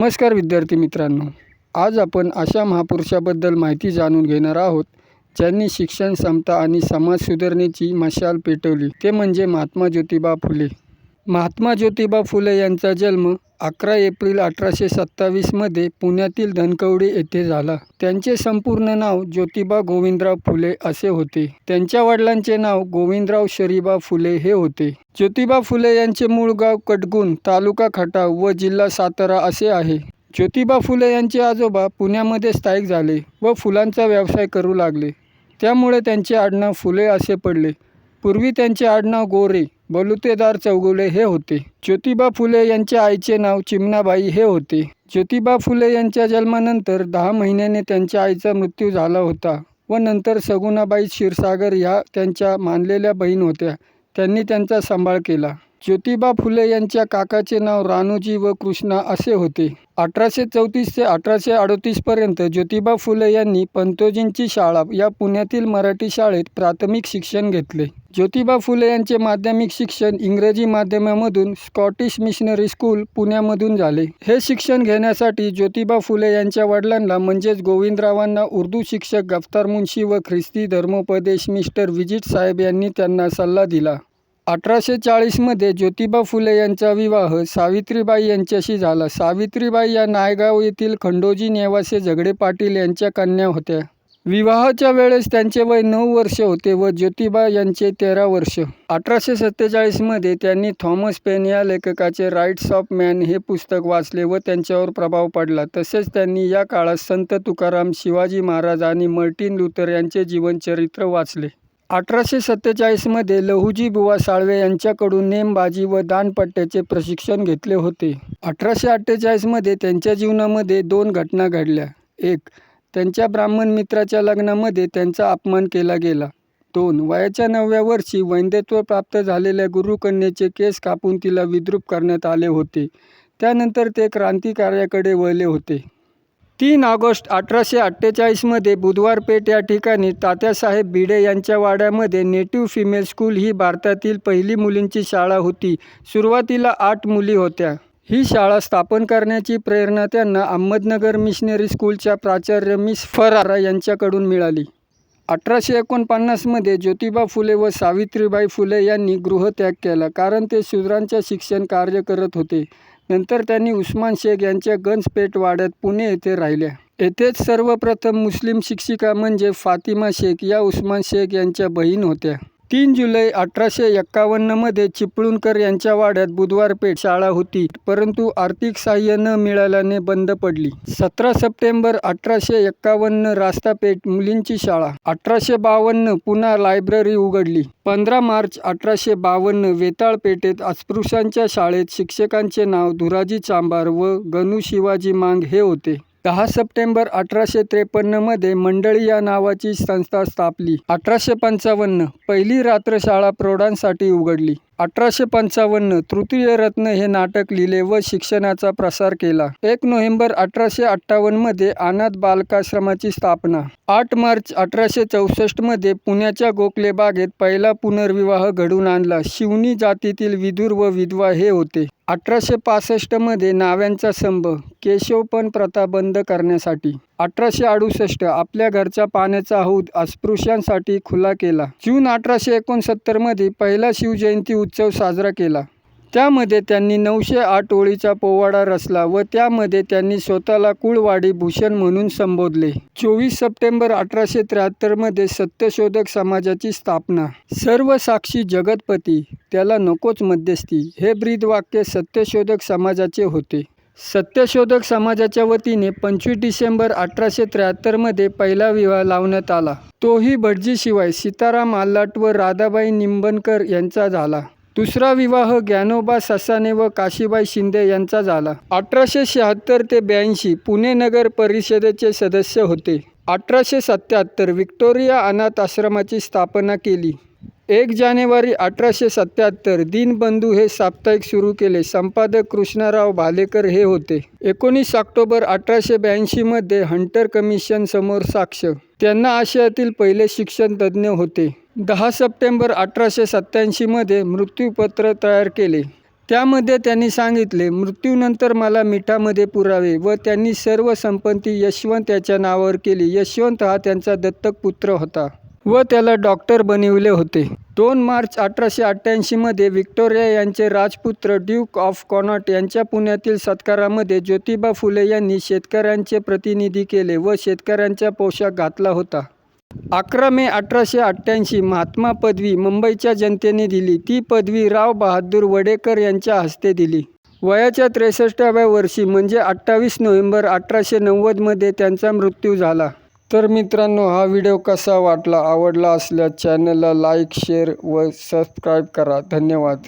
नमस्कार विद्यार्थी मित्रांनो, आज आपण अशा महापुरुषाबद्दल माहिती जाणून घेणार आहोत ज्यांनी शिक्षण, समता आणि समाज सुधारणेची मशाल पेटवली. ते म्हणजे महात्मा ज्योतिबा फुले. महात्मा ज्योतिबा फुले यांचा जन्म 11 एप्रिल 1827 पुण्यातील धनकवडी येथे झाला. त्यांचे संपूर्ण नाव ज्योतिबा गोविंदराव फुले असे होते. त्यांच्या वडिलांचे नाव गोविंदराव शरीबा फुले हे होते. ज्योतिबा फुले यांचे मूळ गाव कटगुण, तालुका खटाव व जिल्हा सातारा असे आहे. ज्योतिबा फुले यांचे आजोबा पुण्यामध्ये स्थायिक झाले व फुलांचा व्यवसाय करू लागले. त्यामुळे त्यांचे आडनाव फुले असे पडले. पूर्वी त्यांचे आडनाव गोरे बलुतेदार चौगुले हे होते. ज्योतिबा फुले यांच्या आईचे नाव चिमणाबाई हे होते. ज्योतिबा फुले यांच्या जन्मानंतर 10 महिन्याने त्यांच्या आईचा मृत्यू झाला होता व नंतर सगुणाबाई क्षीरसागर ह्या त्यांच्या मानलेल्या बहीण होत्या. त्यांनी त्यांचा सांभाळ केला. ज्योतिबा फुले यांच्या काकाचे नाव रानोजी व कृष्णा असे होते. 1834 ते 1838 पर्यंत ज्योतिबा फुले यांनी पंतोजींची शाळा या पुण्यातील मराठी शाळेत प्राथमिक शिक्षण घेतले. ज्योतिबा फुले यांचे माध्यमिक शिक्षण इंग्रजी माध्यमामधून स्कॉटिश मिशनरी स्कूल पुण्यामधून झाले. हे शिक्षण घेण्यासाठी ज्योतिबा फुले यांच्या वडिलांना म्हणजेच गोविंदरावांना उर्दू शिक्षक गफ्तार मुन्शी व ख्रिस्ती धर्मोपदेश मिस्टर विजिट साहेब यांनी त्यांना सल्ला दिला. 1840 ज्योतिबा फुले यांचा विवाह सावित्रीबाई यांच्याशी झाला. सावित्रीबाई या नायगाव येथील खंडोजी नेवासे झगडे पाटील यांच्या कन्या होत्या. विवाहाच्या वेळेस त्यांचे वय 9 वर्ष होते व ज्योतिबा यांचे 13 वर्ष. 1847 त्यांनी थॉमस पेन या लेखकाचे राईट्स ऑफ मॅन हे पुस्तक वाचले व त्यांच्यावर प्रभाव पडला. तसेच त्यांनी या काळात संत तुकाराम, शिवाजी महाराज आणि मार्टिन लुथर यांचे जीवनचरित्र वाचले. 1847 लहुजी बुवा साळवे यांच्याकडून नेमबाजी व दांडपट्ट्याचे प्रशिक्षण घेतले होते. 1848 त्यांच्या जीवनामध्ये 2 घटना घडल्या. 1. त्यांच्या ब्राह्मण मित्राच्या लग्नामध्ये त्यांचा अपमान केला गेला. 2. वयाच्या 9व्या वर्षी वैंध्यत्व प्राप्त झालेल्या गुरुकन्येचे केस कापून तिला विद्रूप करण्यात आले होते. त्यानंतर ते क्रांतिकार्याकडे वळले होते. 3 ऑगस्ट 1848 बुधवार पेठ या ठिकाणी तात्यासाहेब भिडे यांच्या वाड्यामध्ये नेटिव्ह फिमेल स्कूल ही भारतातील पहिली मुलींची शाळा होती. सुरुवातीला 8 मुली होत्या. ही शाळा स्थापन करण्याची प्रेरणा त्यांना अहमदनगर मिशनरी स्कूलच्या प्राचार्य मिस फरारा यांच्याकडून मिळाली. 1849 ज्योतिबा फुले व सावित्रीबाई फुले यांनी गृहत्याग केला कारण ते शूद्रांच्या शिक्षण कार्य करत होते. नंतर त्यांनी उस्मान शेख यांच्या गंजपेठ वाड्यात पुणे येथे राहिल्या. येथेच सर्वप्रथम मुस्लिम शिक्षिका म्हणजे फातिमा शेख या उस्मान शेख यांच्या बहीण होत्या. 3 जुलै 1851 चिपळूणकर यांच्या वाड्यात बुधवार पेठ शाळा होती, परंतु आर्थिक सहाय्य न मिळाल्याने बंद पडली. 17 सप्टेंबर 1851 रास्तापेठ मुलींची शाळा. 1852 पुन्हा लायब्ररी उघडली. 15 मार्च 1852 वेताळ पेठेत अस्पृश्यांच्या शाळेत शिक्षकांचे नाव धुराजी चांभार व गणू शिवाजी मांग हे होते. 10 सप्टेंबर 1853 मंडळी या नावाची संस्था स्थापली. 1855 पहिली रात्रशाळा प्रौढांसाठी उघडली. 1855 तृतीय रत्न हे नाटक लिहिले व शिक्षणाचा प्रसार केला. 1 नोव्हेंबर 1858 अनाथ बालकाश्रमाची स्थापना. 8 मार्च 1864 पुण्याच्या गोखले बागेत पहिला पुनर्विवाह घडून आणला. शिवणी जातीतील विधूर व विधवा हे होते. 1865 नाव्यांचा संप, केशवपण प्रथा बंद करण्यासाठी. 1868 आपल्या घरच्या पाण्याचा हौद अस्पृश्यांसाठी खुला केला. जून 1869 पहिला शिवजयंती उत्सव साजरा केला. त्यामध्ये त्यांनी 908 ओळीचा पोवाडा रचला व त्यामध्ये त्यांनी स्वतःला कुळवाडी भूषण म्हणून संबोधले. 24 सप्टेंबर 1873 सत्यशोधक समाजाची स्थापना. सर्व साक्षी जगतपती, त्याला नकोच मध्यस्थी हे ब्रीदवाक्य सत्यशोधक समाजाचे होते. सत्यशोधक समाजाच्या वतीने 25 डिसेंबर 1873 पहिला विवाह लावण्यात आला. तोही भटजीशिवाय सीताराम आल्हाट व राधाबाई निंबनकर यांचा झाला. दुसरा विवाह ज्ञानोबा ससाणे व काशीबाई शिंदे यांचा झाला. 1876 ते 82 पुणे नगर परिषदेचे सदस्य होते. 1877 व्हिक्टोरिया अनाथ आश्रमाची स्थापना केली. 1 जानेवारी 1877 दीनबंधू हे साप्ताहिक सुरू केले. संपादक कृष्णराव भालेकर हे होते. 19 ऑक्टोबर 1882 हंटर कमिशन समोर साक्ष. त्यांना आशियातील पहिले शिक्षण तज्ज्ञ होते. 10 सप्टेंबर 1887 मृत्यूपत्र तयार केले. त्यामध्ये त्यांनी सांगितले, मृत्यूनंतर मला मिठामध्ये पुरावे व त्यांनी सर्व संपत्ती यशवंत याच्या नावावर केली. यशवंत हा त्यांचा दत्तक पुत्र होता व त्याला डॉक्टर बनविले होते. 2 मार्च 1888 मध्ये व्हिक्टोरिया यांचे राजपुत्र ड्यूक ऑफ कॉनॉट यांच्या पुण्यातील सत्कारामध्ये ज्योतिबा फुले यांनी शेतकऱ्यांचे प्रतिनिधी केले व शेतकऱ्यांचा पोशाख घातला होता. 11 मे 1888 महात्मा पदवी मुंबईच्या जनतेने दिली. ती पदवी राव बहादूर वडेकर यांच्या हस्ते दिली. वयाच्या 63व्या वर्षी म्हणजे 28 नोव्हेंबर 1890 मध्ये त्यांचा मृत्यू झाला. तर मित्रांनो, हा व्हिडिओ कसा वाटला? आवडला असल्यास चॅनलला लाईक, शेअर व सबस्क्राईब करा. धन्यवाद.